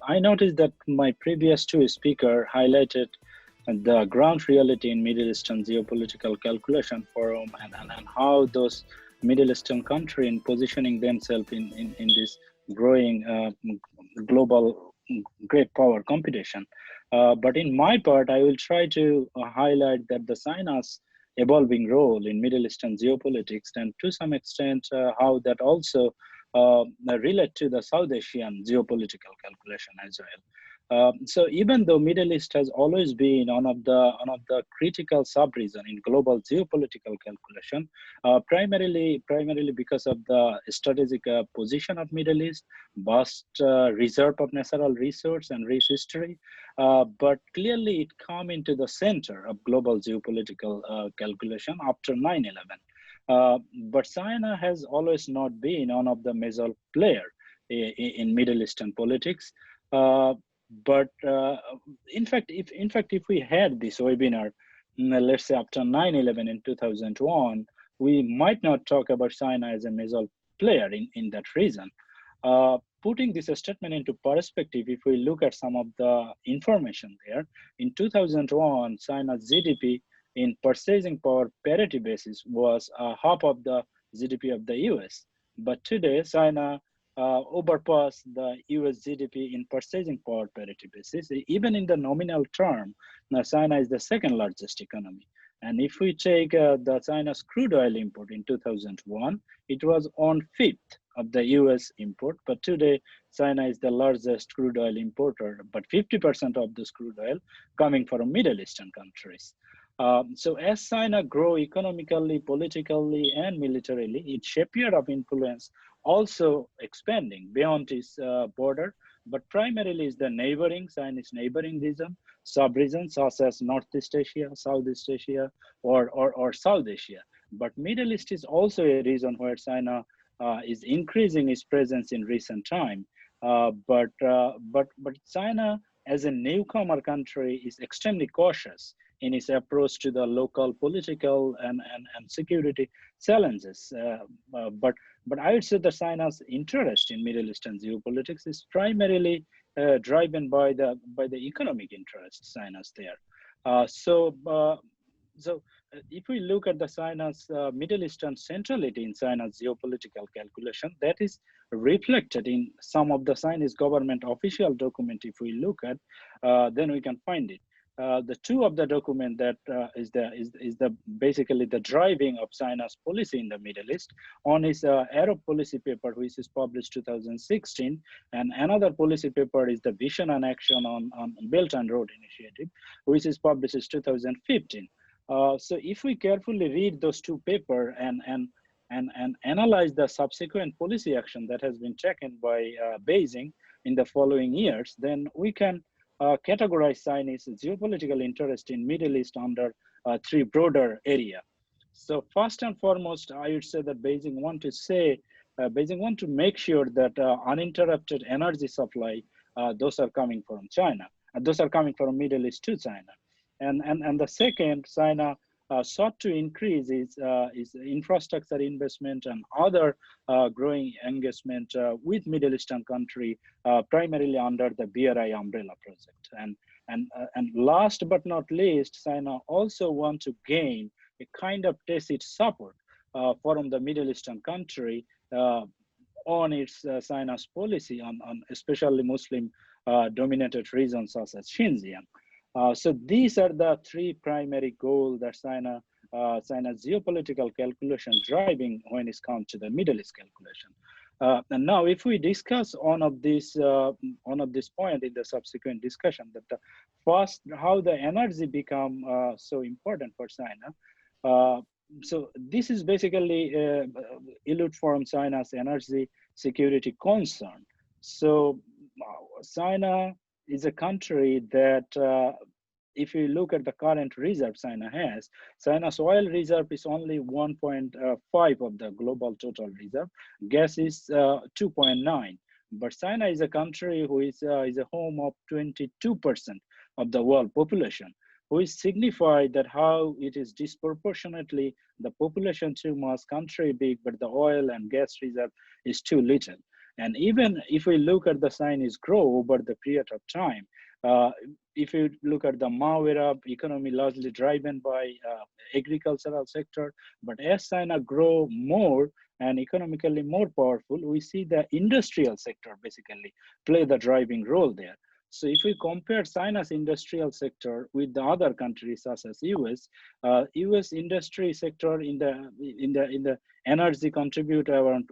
I noticed that my previous two speaker highlighted the ground reality in Middle Eastern geopolitical calculation forum and how those Middle Eastern countries in positioning themselves in this growing global great power competition. But in my part, I will try to highlight that the China's evolving role in Middle Eastern geopolitics and to some extent how that also relate to the South Asian geopolitical calculation as well. So even though Middle East has always been one of the critical sub-region in global geopolitical calculation, primarily because of the strategic position of Middle East, vast reserve of natural resource and rich history, but clearly it come into the center of global geopolitical calculation after 9/11. But China has always not been one of the major player in Middle Eastern politics. Uh, but in fact, if we had this webinar, let's say after 9/11 in 2001, we might not talk about China as a major player in that region. Putting this statement into perspective, if we look at some of the information there, in 2001, China's GDP in purchasing power parity basis was half of the GDP of the US. But today, China overpassed the US GDP in purchasing power parity basis. Even in the nominal term, now China is the second largest economy. And if we take the China's crude oil import in 2001, it was on fifth of the US import, but today China is the largest crude oil importer, but 50% of this crude oil coming from Middle Eastern countries. So as China grow economically, politically, and militarily, its sphere of influence also expanding beyond its border, but primarily is the neighboring, Chinese neighboring region, sub-regions such as Northeast Asia, Southeast Asia, or South Asia. But Middle East is also a region where China is increasing its presence in recent time. But China as a newcomer country is extremely cautious in its approach to the local political and security challenges. But I would say that China's interest in Middle Eastern geopolitics is primarily driven by the economic interests China's there. So if we look at the China's Middle Eastern centrality in China's geopolitical calculation, that is reflected in some of the Chinese government official document. If we look at, then we can find it. The two of the document that is the basically the driving of China's policy in the Middle East. One is Arab policy paper, which is published 2016, and another policy paper is the Vision and Action on Belt and Road Initiative, which is published in 2015. So if we carefully read those two papers and analyze the subsequent policy action that has been taken by Beijing in the following years, then we can categorize Chinese geopolitical interest in Middle East under three broader area. So first and foremost, I would say that Beijing want to make sure that uninterrupted energy supply, those are coming from China, those are coming from Middle East to China. And the second, China sought to increase its infrastructure investment and other growing engagement with Middle Eastern country, primarily under the BRI umbrella project. And last but not least, China also want to gain a kind of tacit support from the Middle Eastern country on its China's policy on especially Muslim dominated regions such as Xinjiang. So these are the three primary goals that China's geopolitical calculation driving when it comes to the Middle East calculation. And now, if we discuss one of this point in the subsequent discussion, that the first how the energy become so important for China. So this is basically elude from China's energy security concern. So China is a country that, if you look at the current reserve China has, China's oil reserve is only 1.5 of the global total reserve. Gas is 2.9. But China is a country who is a home of 22% of the world population, which signifies that how it is disproportionately the population too much, country big, but the oil and gas reserve is too little. And even if we look at the Chinese grow over the period of time, uh, if you look at the Mao era economy largely driven by agricultural sector, but as China grow more and economically more powerful, we see the industrial sector basically play the driving role there. So if we compare China's industrial sector with the other countries such as US, US industry sector in the energy contribute around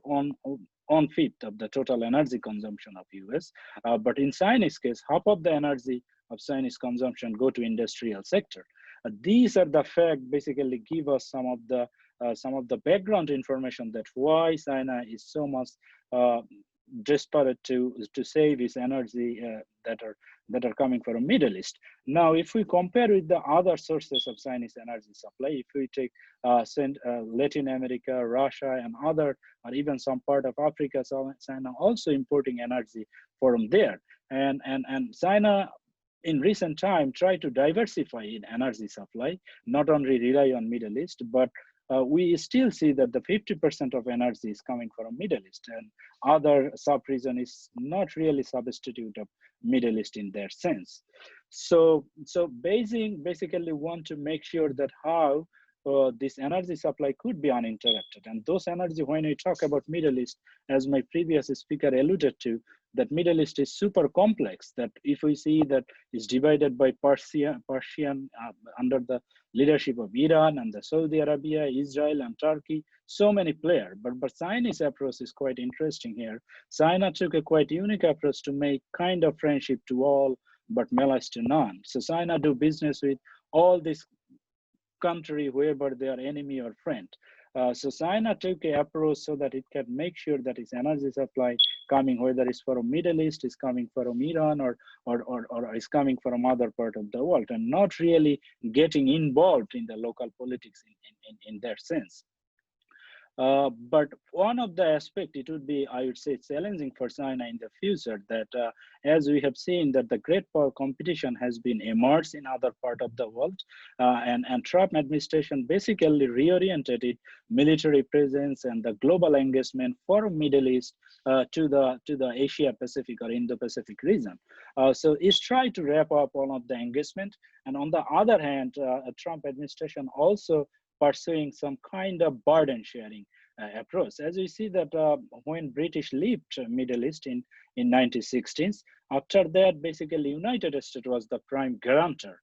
on fifth of the total energy consumption of US. But in Chinese case, half of the energy of Chinese consumption go to industrial sector. These are the fact basically give us some of the background information that why China is so much uh, desperate to save its energy that are coming from Middle East. Now, if we compare with the other sources of Chinese energy supply, if we take Latin America, Russia, and other, or even some part of Africa, so China also importing energy from there, and China in recent time try to diversify in energy supply, not only rely on Middle East, but we still see that the 50% of energy is coming from Middle East, and other sub-region is not really substitute of Middle East in their sense. So Beijing basically want to make sure that how this energy supply could be uninterrupted. And those energy, when we talk about Middle East, as my previous speaker alluded to, that Middle East is super complex, that if we see that is divided by Persian under the leadership of Iran and the Saudi Arabia, Israel and Turkey, so many players. But Chinese approach is quite interesting here. China took a quite unique approach to make kind of friendship to all, but malice to none. So China do business with all these country, whoever they are enemy or friend. So China took a approach so that it can make sure that its energy supply coming, whether it's from Middle East, is coming from Iran, or is coming from other part of the world, and not really getting involved in the local politics in that sense. But one of the aspect, it would be, I would say, challenging for China in the future, that as we have seen that the great power competition has been emerged in other part of the world, and Trump administration basically reoriented its military presence and the global engagement for Middle East to the Asia Pacific or Indo-Pacific region. So it's trying to wrap up all of the engagement, and on the other hand, Trump administration also pursuing some kind of burden sharing approach. As we see that when British left Middle East in 1916s, after that, basically United States was the prime guarantor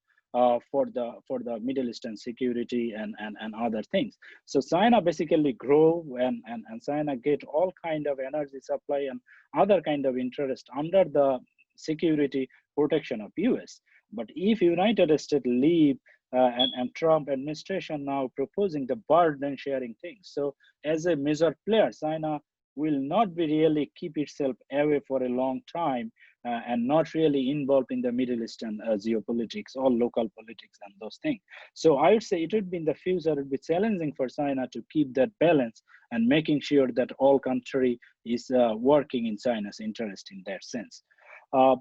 for the Middle Eastern security and other things. So China basically grow and China get all kind of energy supply and other kind of interest under the security protection of US. But if United States leave and Trump administration now proposing the burden sharing thing. So as a major player, China will not be really keep itself away for a long time and not really involved in the Middle Eastern geopolitics or local politics and those things. So I would say it would be in the future, it would be challenging for China to keep that balance and making sure that all country is working in China's interest in that sense.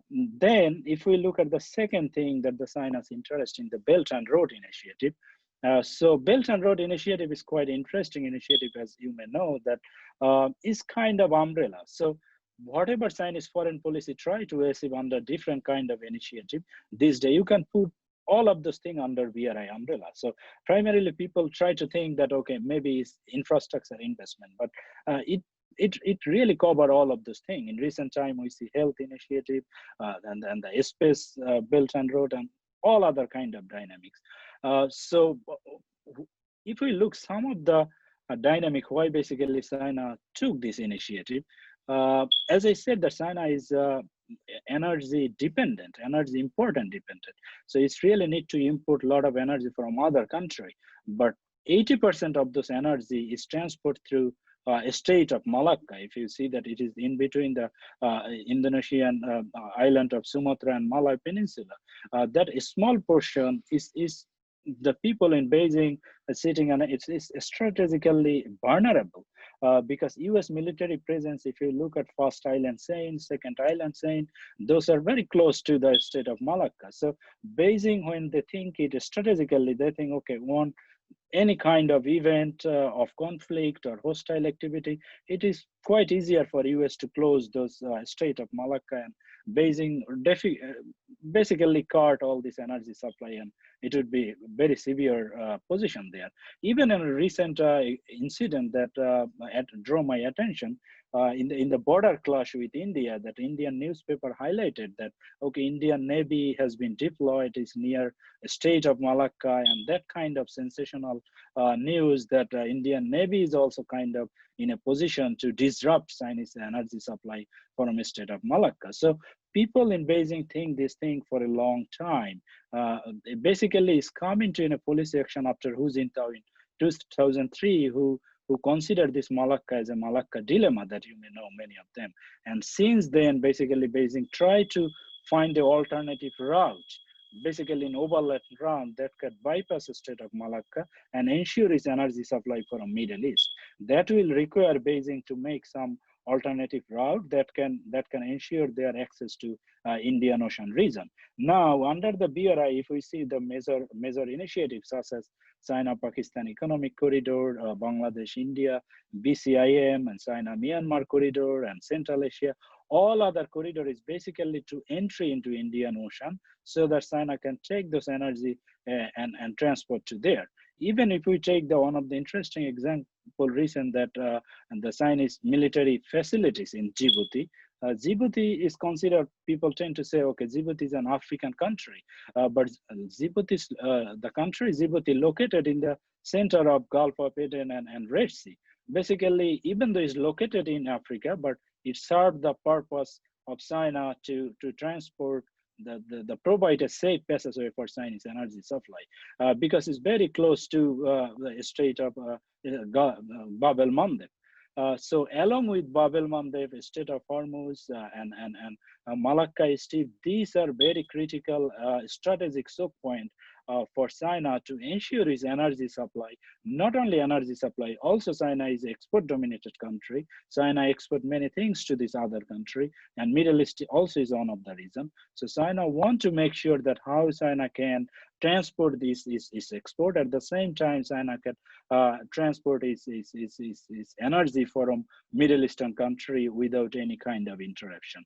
Then, if we look at the second thing that the China's interest in the Belt and Road Initiative, so Belt and Road Initiative is quite interesting initiative, as you may know, that is kind of umbrella. So whatever Chinese foreign policy try to achieve under different kind of initiative, this day you can put all of those things under BRI umbrella. So primarily people try to think that, okay, maybe it's infrastructure investment, but it really cover all of those things. In recent time, we see health initiative and the space Belt and Road and all other kind of dynamics. So if we look some of the dynamic why basically China took this initiative, as I said, that China is energy dependent, energy important dependent. So it's really need to import a lot of energy from other country, but 80% of this energy is transported through state of Malacca. If you see that it is in between the Indonesian island of Sumatra and Malay Peninsula, that a small portion is the people in Beijing sitting on it's strategically vulnerable because U.S. military presence, if you look at first island chain, second island chain, those are very close to the state of Malacca. So Beijing, when they think it strategically, they think, okay, one, any kind of event of conflict or hostile activity, it is quite easier for US to close those Strait of Malacca, and Beijing basically cut all this energy supply, and it would be very severe position there. Even in a recent incident that drew my attention, in the border clash with India, that Indian newspaper highlighted that, okay, Indian Navy has been deployed, is near Strait of Malacca, and that kind of sensational news that Indian Navy is also kind of in a position to disrupt Chinese energy supply from Strait of Malacca. So people in Beijing think this thing for a long time. Basically, it's coming to in a policy action after Hu Jintao in 2003, who considered this Malacca as a Malacca dilemma that you may know many of them. And since then, basically Beijing tried to find an alternative route, basically an overland route that could bypass the Strait of Malacca and ensure its energy supply from Middle East. That will require Beijing to make some alternative route that can ensure their access to Indian Ocean region. Now, under the BRI, if we see the major initiatives such as China-Pakistan Economic Corridor, Bangladesh-India, BCIM, and China-Myanmar Corridor, and Central Asia, all other corridor is basically to entry into Indian Ocean so that China can take those energy and transport to there. Even if we take one of the interesting example recent that the Chinese military facilities in Djibouti, Djibouti is considered, people tend to say, okay, Djibouti is an African country, but the country Djibouti located in the center of Gulf of Aden and Red Sea. Basically, even though it's located in Africa, but it served the purpose of China to transport the provide a safe passageway for Chinese energy supply because it's very close to the Strait of Bab el Mandeb. So along with Bab el Mandeb, Strait of Hormuz, and Malacca Strait, these are very critical strategic choke point for China to ensure its energy supply. Not only energy supply, also China is an export-dominated country. China export many things to this other country, and Middle East also is one of the reason. So China want to make sure that how China can transport this is export. At the same time, China can transport its energy from Middle Eastern country without any kind of interruption.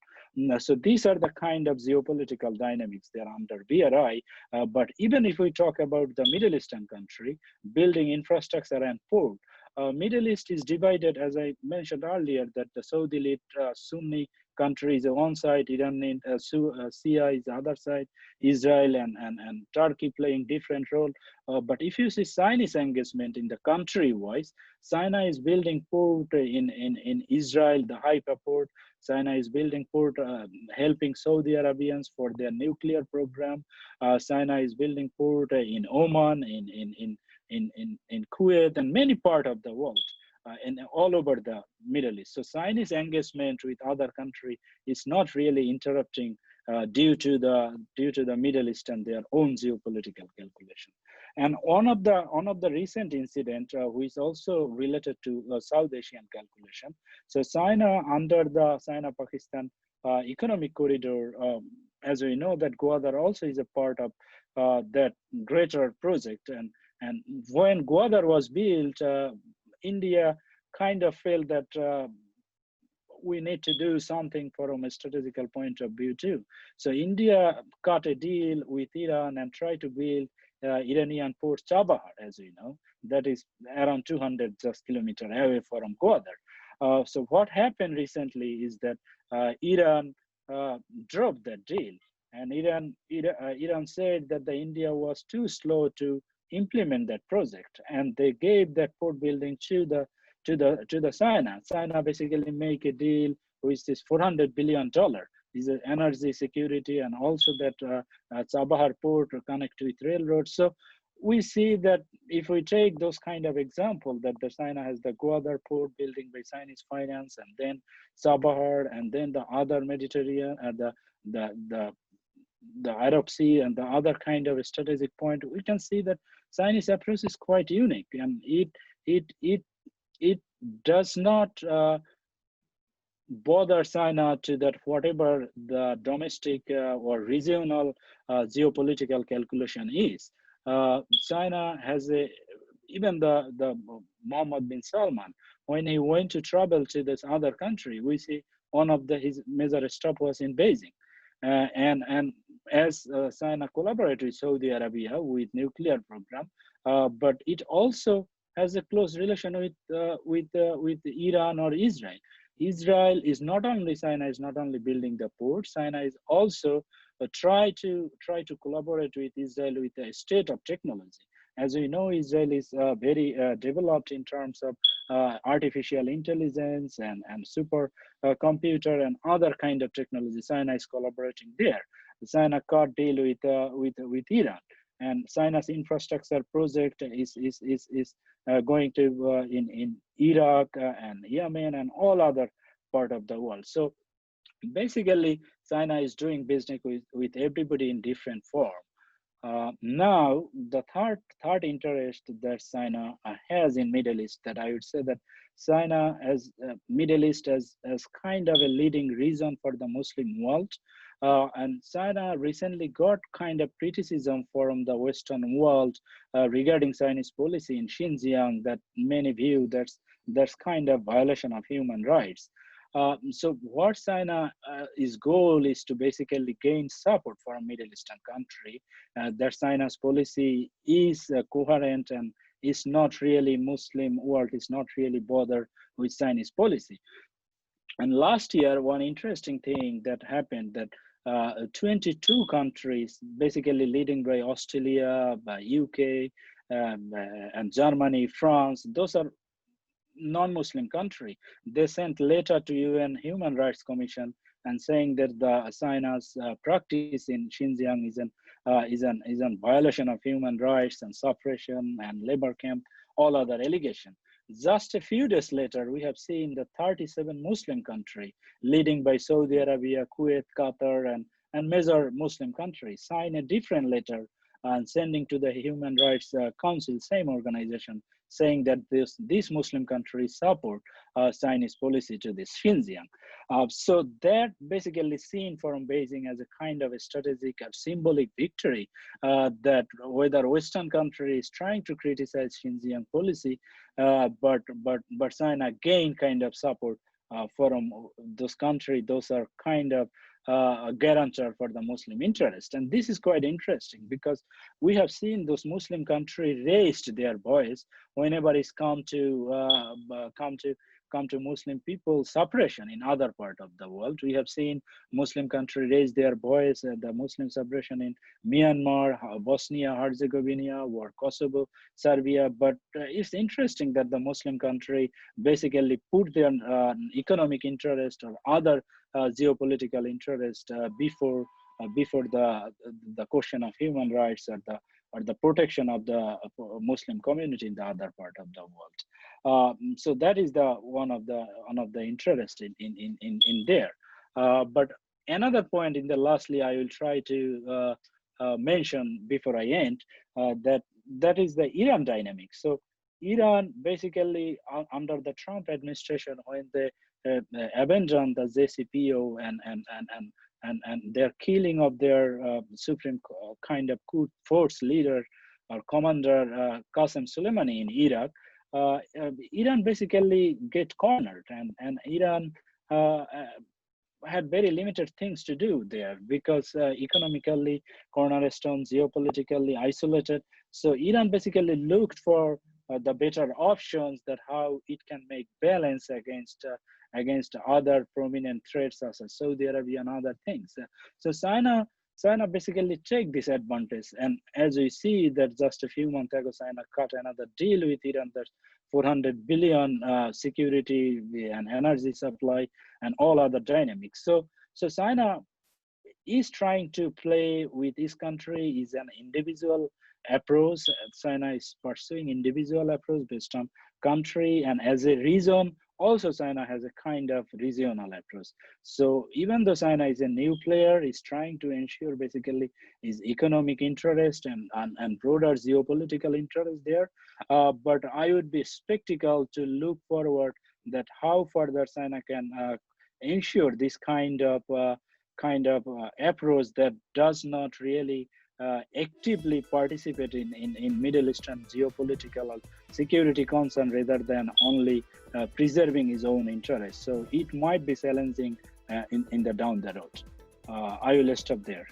So these are the kind of geopolitical dynamics that are under BRI. But even if we talk about the Middle Eastern country, building infrastructure and port, Middle East is divided, as I mentioned earlier, that the Saudi-led Sunni country is one side, Iran Shia is the other side, Israel and Turkey playing different role. But if you see Chinese engagement in the country-wise, China is building port in Israel, the Haifa port. China is building port, helping Saudi Arabians for their nuclear program. China is building port in Oman, in Kuwait, and many parts of the world. And all over the Middle East. So Chinese engagement with other country is not really interrupting due to the Middle East and their own geopolitical calculation. And one of the recent incident, which is also related to South Asian calculation. So China, under the China-Pakistan economic corridor, as we know, that Gwadar also is a part of that greater project. And when Gwadar was built, India kind of felt that we need to do something from a strategical point of view too. So India cut a deal with Iran and tried to build Iranian port Chabahar, as we know, that is around 200 just kilometers away from Gwadar. So what happened recently is that Iran dropped that deal, and Iran said that the India was too slow to implement that project, and they gave that port building to the China. China basically make a deal with this $400 billion. Is energy security, and also that Chabahar port connect with railroads. So we see that if we take those kind of example, that the China has the Gwadar port building by Chinese finance, and then Chabahar, and then the other Mediterranean, the Arab Sea, and the other kind of strategic point, we can see that Chinese approach is quite unique, and it does not bother China to that whatever the domestic or regional geopolitical calculation is. China has a even the Mohammed bin Salman, when he went to travel to this other country, we see one of his major stop was in Beijing. And as China collaborated with Saudi Arabia with nuclear program, but it also has a close relation with Iran or Israel. Israel is not only China is not only building the port. China is also try to collaborate with Israel with a state of technology. As we know, Israel is very developed in terms of artificial intelligence and super computer and other kind of technology. China is collaborating there. China cut deal with Iran, and China's infrastructure project is going to in Iraq and Yemen and all other part of the world. So basically, China is doing business with everybody in different form. Now, the third interest that China has in Middle East, that I would say that China as Middle East as kind of a leading region for the Muslim world, and China recently got kind of criticism from the Western world regarding Chinese policy in Xinjiang that many view that's kind of violation of human rights. So what China is goal is to basically gain support from Middle Eastern country. That China's policy is coherent and is not really Muslim world is not really bothered with Chinese policy. And last year, one interesting thing that happened that 22 countries, basically leading by Australia, by UK, and Germany, France, those are non-Muslim country. They sent letter to UN Human Rights Commission and saying that the China's practice in Xinjiang is an violation of human rights and suppression and labor camp, all other allegation. Just a few days later, we have seen the 37 Muslim country, leading by Saudi Arabia, Kuwait, Qatar, and major Muslim countries, sign a different letter and sending to the Human Rights Council, same organization, saying that these Muslim countries support Chinese policy to this Xinjiang. So that basically seen from Beijing as a kind of a strategic or symbolic victory that whether Western country is trying to criticize Xinjiang policy, but China gain kind of support from those countries. Those are kind of a guarantor for the Muslim interest. And this is quite interesting because we have seen those Muslim countries raised their voice whenever it's come to Muslim people suppression in other part of the world. We have seen Muslim country raise their voice at the Muslim suppression in Myanmar, Bosnia, Herzegovina, or Kosovo, Serbia. But it's interesting that the Muslim country basically put their economic interest or other geopolitical interest before the question of human rights or the protection of the Muslim community in the other part of the world. So that is the one of the interest in there. But another point in the lastly, I will try to mention before I end that is the Iran dynamic. So Iran basically under the Trump administration when they abandoned the JCPO and their killing of their supreme kind of coup force leader or commander Qasem Soleimani in Iraq, Iran basically get cornered, and Iran had very limited things to do there because economically cornerstone, geopolitically isolated. So Iran basically looked for the better options that how it can make balance against other prominent threats such as Saudi Arabia and other things. So China basically take this advantage, and as we see that just a few months ago, China cut another deal with Iran that's 400 billion security and energy supply and all other dynamics. So China is trying to play with this country is an individual approach. China is pursuing individual approach based on country, and as a region, also China has a kind of regional approach. So even though China is a new player, is trying to ensure basically his economic interest and broader geopolitical interest there. But I would be skeptical to look forward that how further China can ensure this kind of approach that does not really actively participate in Middle Eastern geopolitical or security concern rather than only preserving his own interests. So it might be challenging in the down the road. I will stop there.